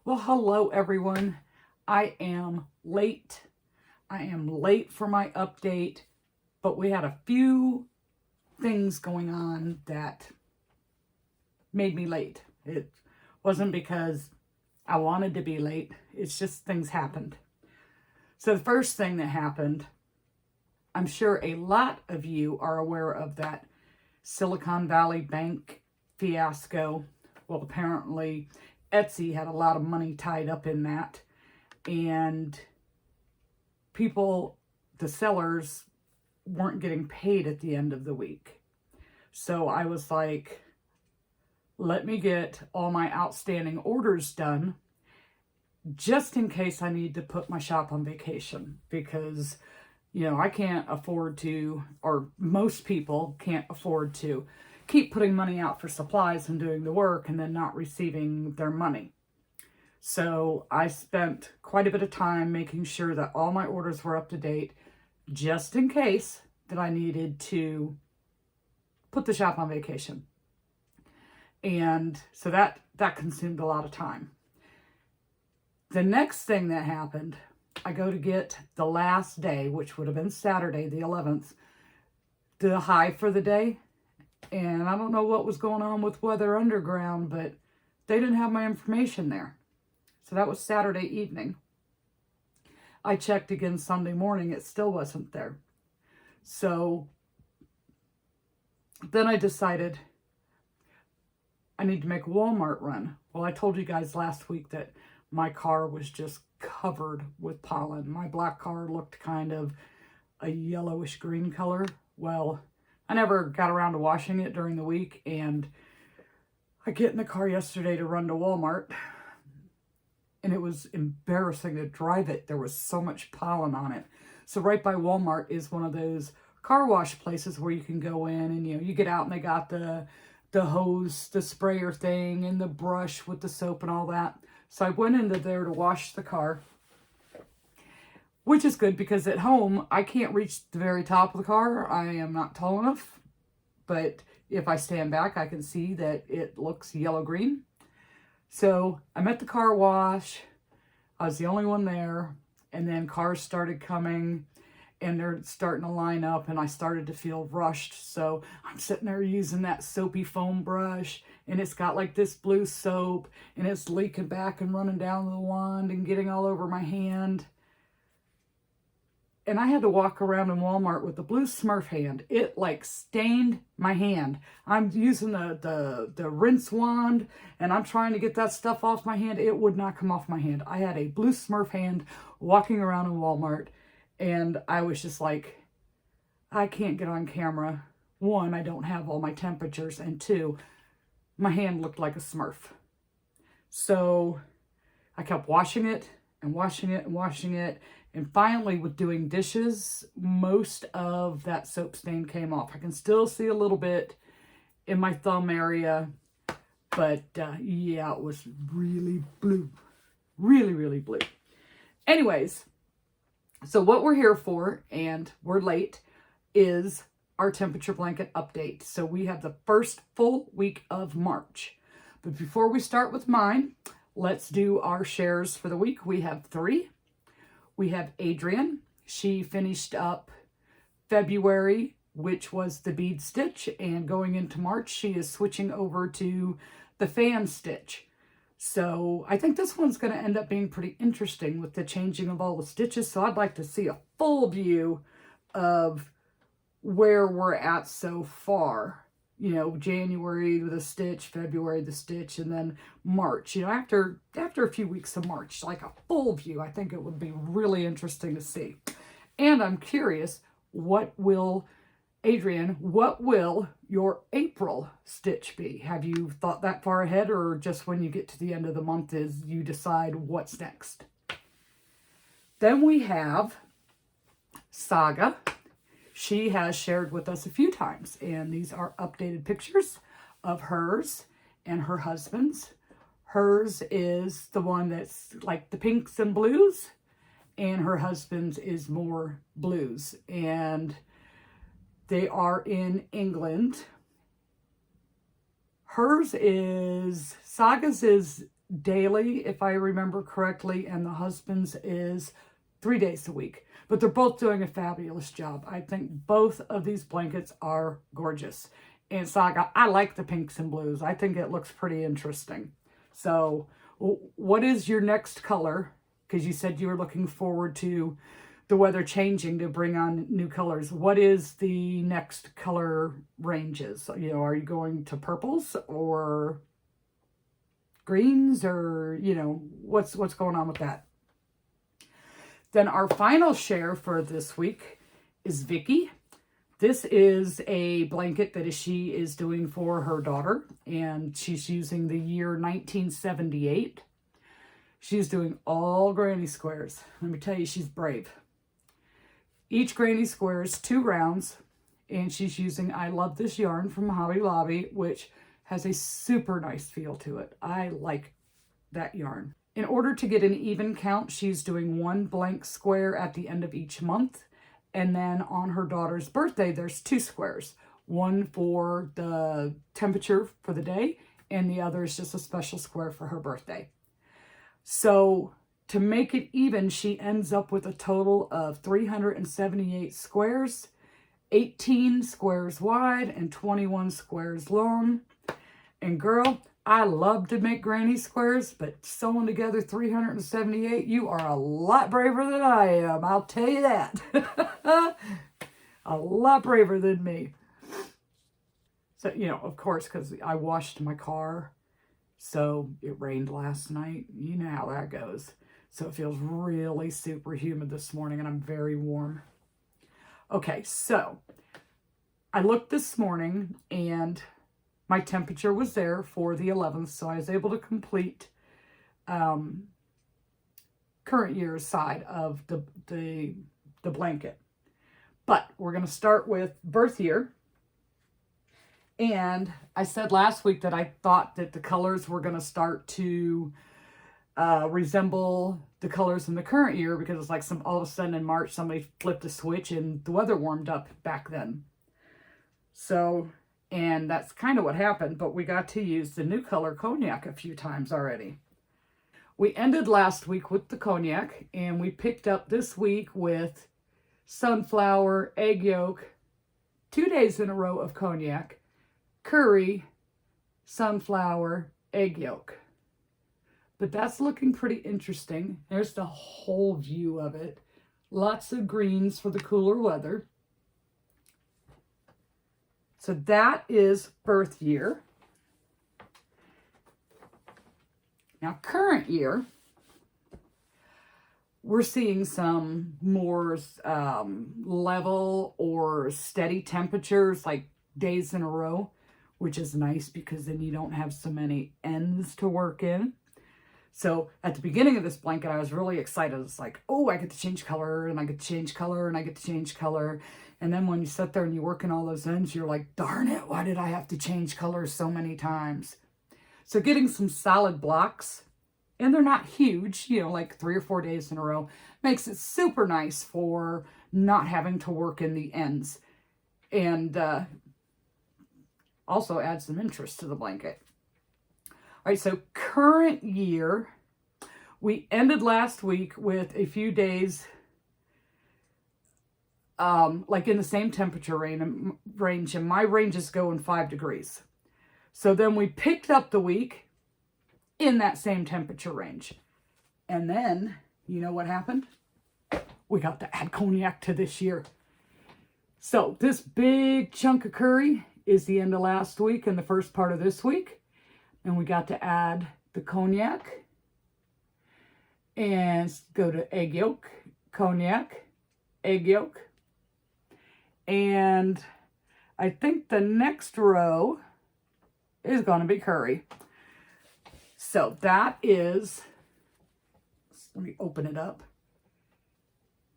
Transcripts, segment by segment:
Well, hello everyone. I am late. I am late for my update, but we had a few things going on that made me late. It wasn't because I wanted to be late. It's just things happened. So the first thing that happened, I'm sure a lot of you are aware of that Silicon Valley Bank fiasco. Well, apparently Etsy had a lot of money tied up in that, and people, the sellers, weren't getting paid at the end of the week. So I was like, let me get all my outstanding orders done just in case I need to put my shop on vacation, because I can't afford to, or most people can't afford to keep putting money out for supplies and doing the work and then not receiving their money. So I spent quite a bit of time making sure that all my orders were up to date, just in case that I needed to put the shop on vacation. And so that consumed a lot of time. The next thing that happened, I go to get the last day, which would have been Saturday, the 11th, the high for the day. And I don't know what was going on with Weather Underground, but they didn't have my information there. So that was Saturday evening. I checked again Sunday morning. It still wasn't there. So then I decided I need to make a Walmart run. Well, I told you guys last week that my car was just covered with pollen. My black car looked kind of a yellowish green color. Well, I never got around to washing it during the week, and I get in the car yesterday to run to Walmart, and it was embarrassing to drive it. There was so much pollen on it. So right by Walmart is one of those car wash places where you can go in and you get out and they got the hose, the sprayer thing, and the brush with the soap and all that. So I went into there to wash the car, which is good because at home I can't reach the very top of the car. I am not tall enough, but if I stand back I can see that it looks yellow-green. So I'm at the car wash. I was the only one there, and then cars started coming and they're starting to line up, and I started to feel rushed. So I'm sitting there using that soapy foam brush, and it's got like this blue soap, and it's leaking back and running down the wand and getting all over my hand. And I had to walk around in Walmart with the blue Smurf hand. It like stained my hand. I'm using the rinse wand, and I'm trying to get that stuff off my hand. It would not come off my hand. I had a blue Smurf hand walking around in Walmart, and I was just like, I can't get on camera. One, I don't have all my temperatures, and two, my hand looked like a Smurf. So I kept washing it and washing it and washing it. And finally, with doing dishes, most of that soap stain came off. I can still see a little bit in my thumb area, but yeah, it was really blue. Really, really blue. Anyways, so what we're here for, and we're late, is our temperature blanket update. So we have the first full week of March. But before we start with mine, let's do our shares for the week. We have 3. We have Adrian. She finished up February, which was the bead stitch, and going into March, she is switching over to the fan stitch. So I think this one's going to end up being pretty interesting with the changing of all the stitches. So I'd like to see a full view of where we're at so far. January the stitch, February the stitch, and then March. After a few weeks of March, like a full view, I think it would be really interesting to see. And I'm curious, Adrian, what will your April stitch be? Have you thought that far ahead, or just when you get to the end of the month is you decide what's next? Then we have Saga. She has shared with us a few times, and these are updated pictures of hers and her husband's. Hers is the one that's like the pinks and blues, and her husband's is more blues. And they are in England. Saga's is daily, if I remember correctly, and the husband's is 3 days a week. But they're both doing a fabulous job. I think both of these blankets are gorgeous. And Saga, I like the pinks and blues. I think it looks pretty interesting. So what is your next color? Because you said you were looking forward to the weather changing to bring on new colors. What is the next color ranges? You know, are you going to purples or greens, or, you know, what's going on with that? Then our final share for this week is Vicky. This is a blanket that she is doing for her daughter, and she's using the year 1978. She's doing all granny squares. Let me tell you, she's brave. Each granny square is 2 rounds, and she's using I Love This yarn from Hobby Lobby, which has a super nice feel to it. I like that yarn. In order to get an even count, she's doing 1 blank square at the end of each month. And then on her daughter's birthday, there's 2 squares. One for the temperature for the day, and the other is just a special square for her birthday. So to make it even, she ends up with a total of 378 squares, 18 squares wide and 21 squares long. And girl, I love to make granny squares, but sewing together 378, you are a lot braver than I am. I'll tell you that. A lot braver than me. So, you know, of course, because I washed my car. So it rained last night. You know how that goes. So it feels really super humid this morning, and I'm very warm. Okay, so I looked this morning, and my temperature was there for the 11th, so I was able to complete current year's side of the blanket. But we're going to start with birth year. And I said last week that I thought that the colors were going to start to resemble the colors in the current year, because it's like all of a sudden in March somebody flipped a switch and the weather warmed up back then. So, and that's kind of what happened, but we got to use the new color cognac a few times already. We ended last week with the cognac, and we picked up this week with sunflower, egg yolk, 2 days in a row of cognac, curry, sunflower, egg yolk. But that's looking pretty interesting. There's the whole view of it. Lots of greens for the cooler weather. So that is birth year. Now, current year, we're seeing some more level or steady temperatures, like days in a row, which is nice because then you don't have so many ends to work in. So at the beginning of this blanket, I was really excited. It's like, oh, I get to change color, and I get to change color, and I get to change color. And then when you sit there and you work in all those ends, you're like, darn it, why did I have to change colors so many times? So getting some solid blocks, and they're not huge, you know, like 3 or 4 days in a row, makes it super nice for not having to work in the ends. And also adds some interest to the blanket. All right, so current year, we ended last week with a few days like in the same temperature range, and my ranges go in 5 degrees. So then we picked up the week in that same temperature range. And then, you know what happened? We got to add cognac to this year. So this big chunk of curry is the end of last week and the first part of this week. And we got to add the cognac and go to egg yolk, cognac, egg yolk. And I think the next row is going to be curry. So that is, let me open it up.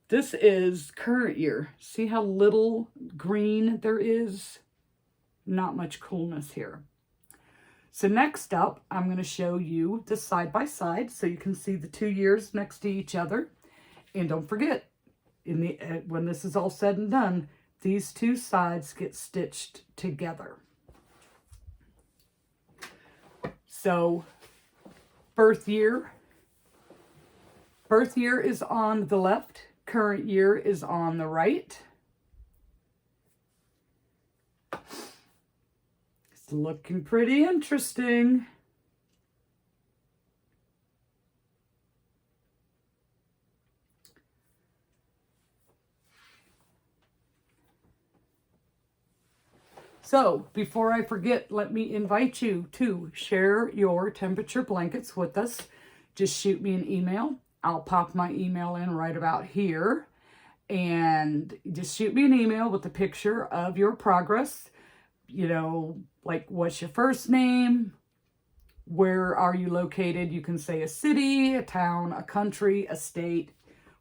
This is current year. See how little green there is? Not much coolness here. So next up, I'm going to show you the side by side so you can see the 2 years next to each other. And don't forget, when this is all said and done, these 2 sides get stitched together. So birth year. Birth year is on the left. Current year is on the right. It's looking pretty interesting. So, before I forget, let me invite you to share your temperature blankets with us. Just shoot me an email. I'll pop my email in right about here. And just shoot me an email with a picture of your progress. You know, like what's your first name? Where are you located? You can say a city, a town, a country, a state,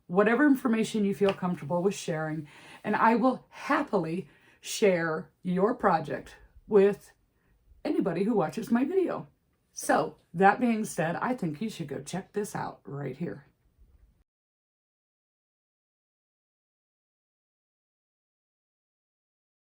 whatever information you feel comfortable with sharing. And I will happily share your project with anybody who watches my video. So, that being said, I think you should go check this out right here.